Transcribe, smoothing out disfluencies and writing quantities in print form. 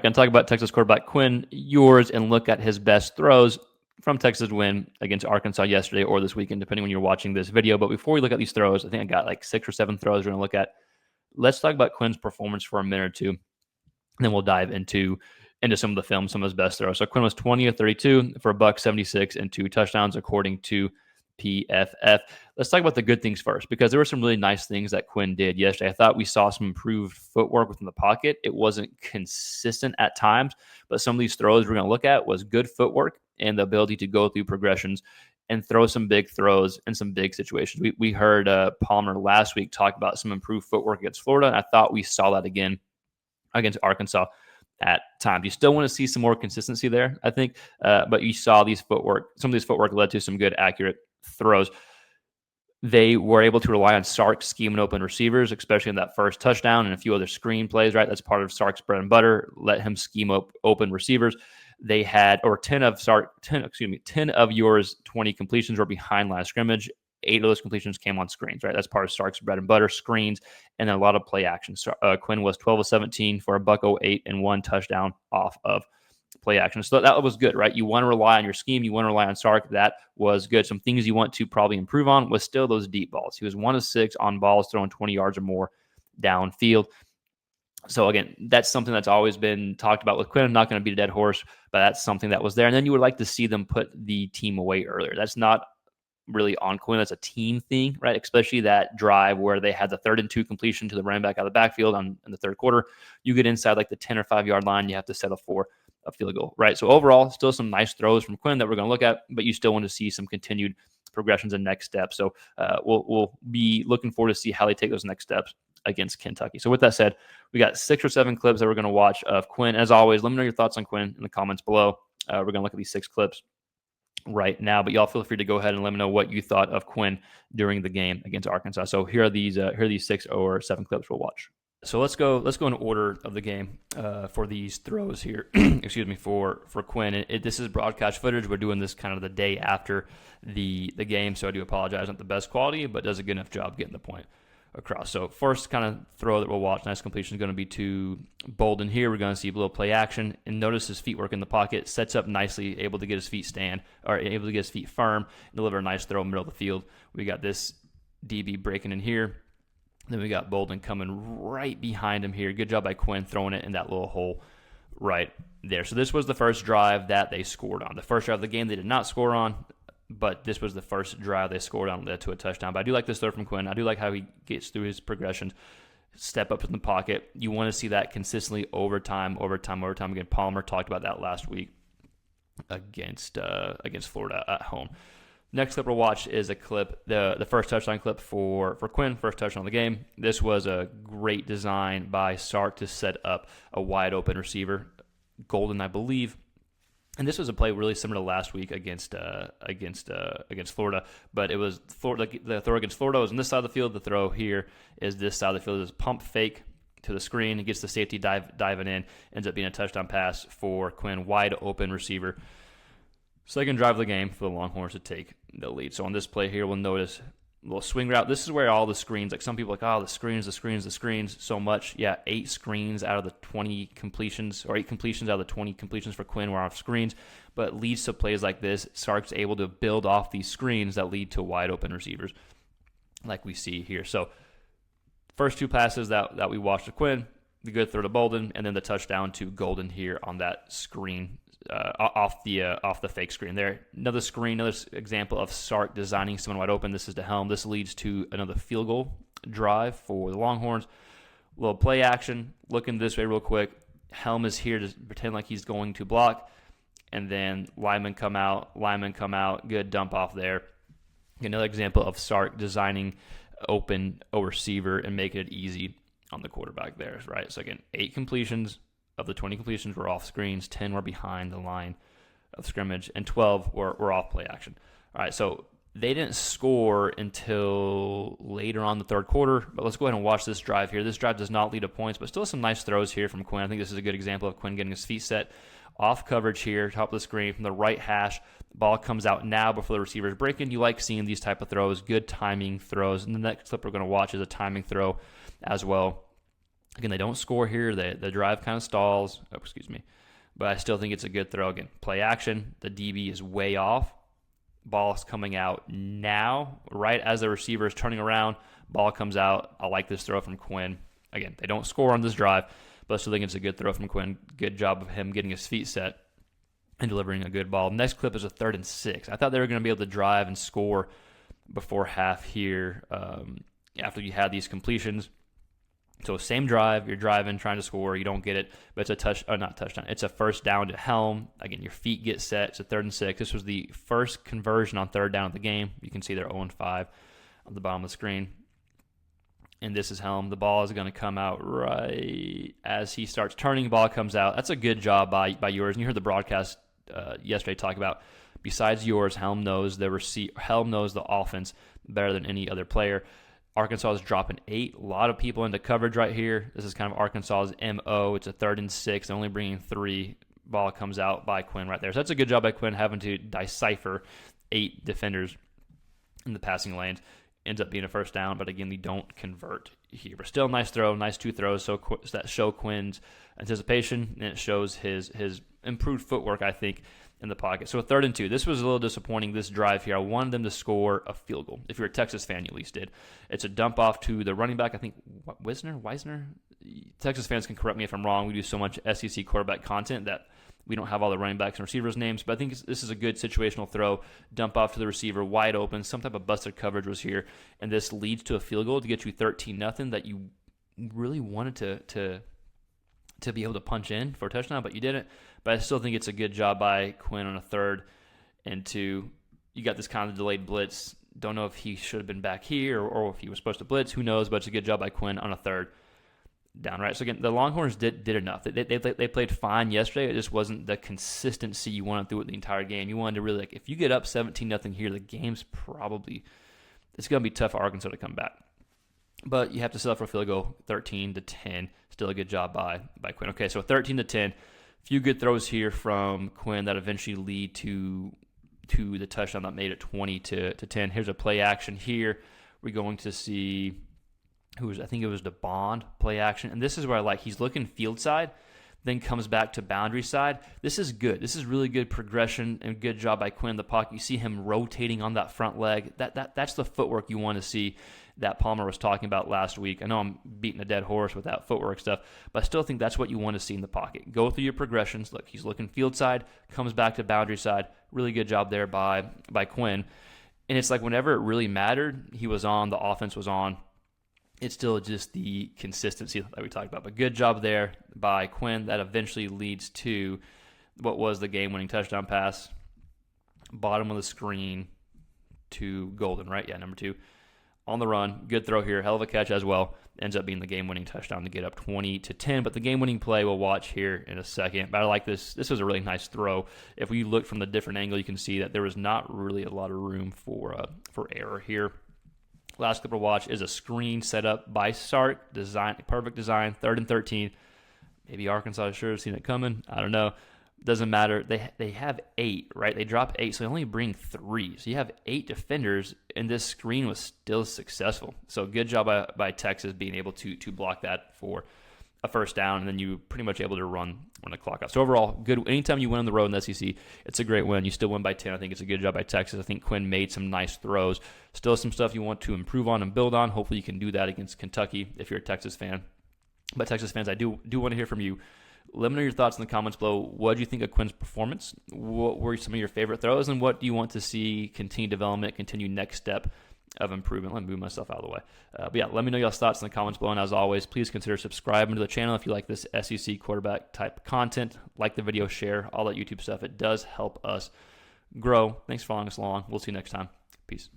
Going to talk about Texas quarterback Quinn Ewers and look at his best throws from Texas' win against Arkansas yesterday or this weekend, depending when you're watching this video. But before we look at these throws, I think I got like 6 or 7 throws we're going to look at. Let's talk about Quinn's performance for a minute or two, and then we'll dive into some of the film, some of his best throws. So Quinn was 20 of 32 for $176 and 2 touchdowns, according to PFF. Let's talk about the good things first, because there were some really nice things that Quinn did yesterday. I thought we saw some improved footwork within the pocket. It wasn't consistent at times, but some of these throws we're going to look at was good footwork and the ability to go through progressions and throw some big throws in some big situations. We heard Palmer last week talk about some improved footwork against Florida, and I thought we saw that again against Arkansas at times. You still want to see some more consistency there, I think, but you saw some of these footwork led to some good, accurate throws. They were able to rely on Sark scheming open receivers, especially in that first touchdown and a few other screen plays, right? That's part of Sark's bread and butter. Let him scheme open receivers. They had, 10 of yours 20 completions were behind line of scrimmage. 8 of those completions came on screens, right? That's part of Sark's bread and butter, screens, and then a lot of play action. So, Quinn was 12 of 17 for $108 and 1 touchdown off of play action. So that was good, right? You want to rely on your scheme. You want to rely on Sark. That was good. Some things you want to probably improve on was still those deep balls. He was 1 of 6 on balls throwing 20 yards or more downfield. So again, that's something that's always been talked about with Quinn. I'm not going to beat a dead horse, but that's something that was there. And then you would like to see them put the team away earlier. That's not really on Quinn. That's a team thing, right? Especially that drive where they had the 3rd and 2 completion to the running back out of the backfield in the third quarter. You get inside like the 10 or 5 yard line, you have to settle for a field goal, right? So overall, still some nice throws from Quinn that we're going to look at, but you still want to see some continued progressions and next steps. So we'll be looking forward to see how they take those next steps against Kentucky. So with that said, we got 6 or 7 clips that we're going to watch of Quinn. As always, let me know your thoughts on Quinn in the comments below. We're going to look at these 6 clips right now, but y'all feel free to go ahead and let me know what you thought of Quinn during the game against Arkansas. So here are these 6 or 7 clips we'll watch. So let's go in order of the game for these throws here. Excuse me, for Quinn. This is broadcast footage. We're doing this kind of the day after the game, so I do apologize. Not the best quality, but does a good enough job getting the point across. So first kind of throw that we'll watch, nice completion, is going to be to Bolden here. We're going to see a little play action, and notice his feet work in the pocket, sets up nicely, able to get his feet firm, and deliver a nice throw in the middle of the field. We got this DB breaking in here. Then we got Bolden coming right behind him here. Good job by Quinn throwing it in that little hole right there. So this was the first drive that they scored on. The first drive of the game they did not score on, but this was the first drive they scored on, led to a touchdown. But I do like this throw from Quinn. I do like how he gets through his progressions, step up in the pocket. You want to see that consistently over time. Again, Palmer talked about that last week against Florida at home. Next clip we'll watch is a clip, the first touchdown clip for Quinn, first touchdown of the game. This was a great design by Sark to set up a wide open receiver, Golden, I believe. And this was a play really similar to last week against Florida, but it was the throw against Florida was on this side of the field. The throw here is this side of the field. It is pump fake to the screen. It gets the safety diving in, ends up being a touchdown pass for Quinn, wide open receiver. Second drive of the game for the Longhorns to take the lead. So on this play here, we'll notice a little swing route. This is where all the screens, like some people are like, the screens so much. Yeah, 8 screens out of the 20 completions, or 8 completions out of the 20 completions for Quinn were off screens. But it leads to plays like this. Sark's able to build off these screens that lead to wide open receivers like we see here. So first 2 passes that we watched to Quinn, the good throw to Bolden, and then the touchdown to Golden here on that screen. Off the fake screen there. Another example of Sark designing someone wide open. This is to Helm. This leads to another field goal drive for the Longhorns. A little play action. Looking this way real quick. Helm is here to pretend like he's going to block, and then linemen come out. Good dump off there. Another example of Sark designing open a receiver and making it easy on the quarterback there, right? So again, 8 completions. Of the 20 completions were off screens, 10 were behind the line of scrimmage, and 12 were off play action. All right, so they didn't score until later on the third quarter, but let's go ahead and watch this drive here. This drive does not lead to points, but still some nice throws here from Quinn. I think this is a good example of Quinn getting his feet set. Off coverage here, top of the screen from the right hash. The ball comes out now before the receiver's breaking. You like seeing these type of throws, good timing throws. And the next clip we're going to watch is a timing throw as well Again, they don't score here. The drive kind of stalls. Oh, excuse me. But I still think it's a good throw. Again, play action. The DB is way off. Ball is coming out now, right as the receiver is turning around. Ball comes out. I like this throw from Quinn. Again, they don't score on this drive, but I still think it's a good throw from Quinn. Good job of him getting his feet set and delivering a good ball. Next clip is a 3rd and 6. I thought they were going to be able to drive and score before half here after you had these completions. So same drive, you're driving, trying to score, you don't get it, but it's a not touchdown. It's a first down to Helm. Again, your feet get set. It's a 3rd and 6. This was the first conversion on 3rd down of the game. You can see they're 0-5 on the bottom of the screen. And this is Helm. The ball is going to come out right as he starts turning. The ball comes out. That's a good job by Ewers. And you heard the broadcast yesterday talk about, besides Ewers, Helm knows the offense better than any other player. Arkansas is dropping 8. A lot of people into coverage right here. This is kind of Arkansas's MO. It's a 3rd and 6. They're only bringing 3. Ball comes out by Quinn right there. So that's a good job by Quinn having to decipher 8 defenders in the passing lanes. Ends up being a first down, but again, they don't convert here. But still, nice throw, nice 2 throws. So that show Quinn's anticipation, and it shows his improved footwork, I think, in the pocket. So a 3rd and 2. This was a little disappointing, this drive here. I wanted them to score a field goal. If you're a Texas fan, you at least did. It's a dump off to the running back, I think, Wisner? Texas fans can correct me if I'm wrong. We do so much SEC quarterback content that we don't have all the running backs and receivers' names, but I think this is a good situational throw. Dump off to the receiver, wide open. Some type of busted coverage was here, and this leads to a field goal to get you 13-0 that you really wanted to be able to punch in for a touchdown, but you didn't. But I still think it's a good job by Quinn on a 3rd and 2. You got this kind of delayed blitz. Don't know if he should have been back here or if he was supposed to blitz. Who knows? But it's a good job by Quinn on a 3rd down, right? So again, the Longhorns did enough. They played fine yesterday. It just wasn't the consistency you wanted through it the entire game. You wanted to really, if you get up 17-0 here, the game's it's going to be tough for Arkansas to come back. But you have to settle for a field goal, 13-10. Still a good job by Quinn. Okay, so 13-10. Few good throws here from Quinn that eventually lead to the touchdown that made it 20-10. Here's a play action here. We're going to see I think it was the Bond play action. And this is where I like, he's looking field side, then comes back to boundary side. This is good. This is really good progression and good job by Quinn in the pocket. You see him rotating on that front leg. That's the footwork you want to see that Palmer was talking about last week. I know I'm beating a dead horse with that footwork stuff, but I still think that's what you want to see in the pocket. Go through your progressions. Look, he's looking field side, comes back to boundary side. Really good job there by Quinn. And it's like whenever it really mattered, he was on, the offense was on. It's still just the consistency that we talked about. But good job there by Quinn. That eventually leads to what was the game-winning touchdown pass. Bottom of the screen to Golden, right? Yeah, number 2. On the run. Good throw here. Hell of a catch as well. Ends up being the game-winning touchdown to get up 20-10. But the game-winning play we'll watch here in a second. But I like this. This was a really nice throw. If we look from the different angle, you can see that there was not really a lot of room for error here. Last clip we'll watch is a screen set up by Sark. Perfect design. 3rd and 13. Maybe Arkansas should have seen it coming. I don't know. Doesn't matter. They have 8, right? They drop 8, so they only bring 3. So you have 8 defenders, and this screen was still successful. So good job by Texas being able to block that for a first down, and then you pretty much able to run the clock out. So overall, good. Anytime you win on the road in the SEC, it's a great win. You still win by 10. I think it's a good job by Texas. I think Quinn made some nice throws. Still some stuff you want to improve on and build on. Hopefully you can do that against Kentucky if you're a Texas fan. But Texas fans, I do want to hear from you. Let me know your thoughts in the comments below. What do you think of Quinn's performance? What were some of your favorite throws? And what do you want to see continue development, continue next step of improvement? Let me move myself out of the way. But yeah, let me know your thoughts in the comments below. And as always, please consider subscribing to the channel if you like this SEC quarterback type content. Like the video, share, all that YouTube stuff. It does help us grow. Thanks for following us along. We'll see you next time. Peace.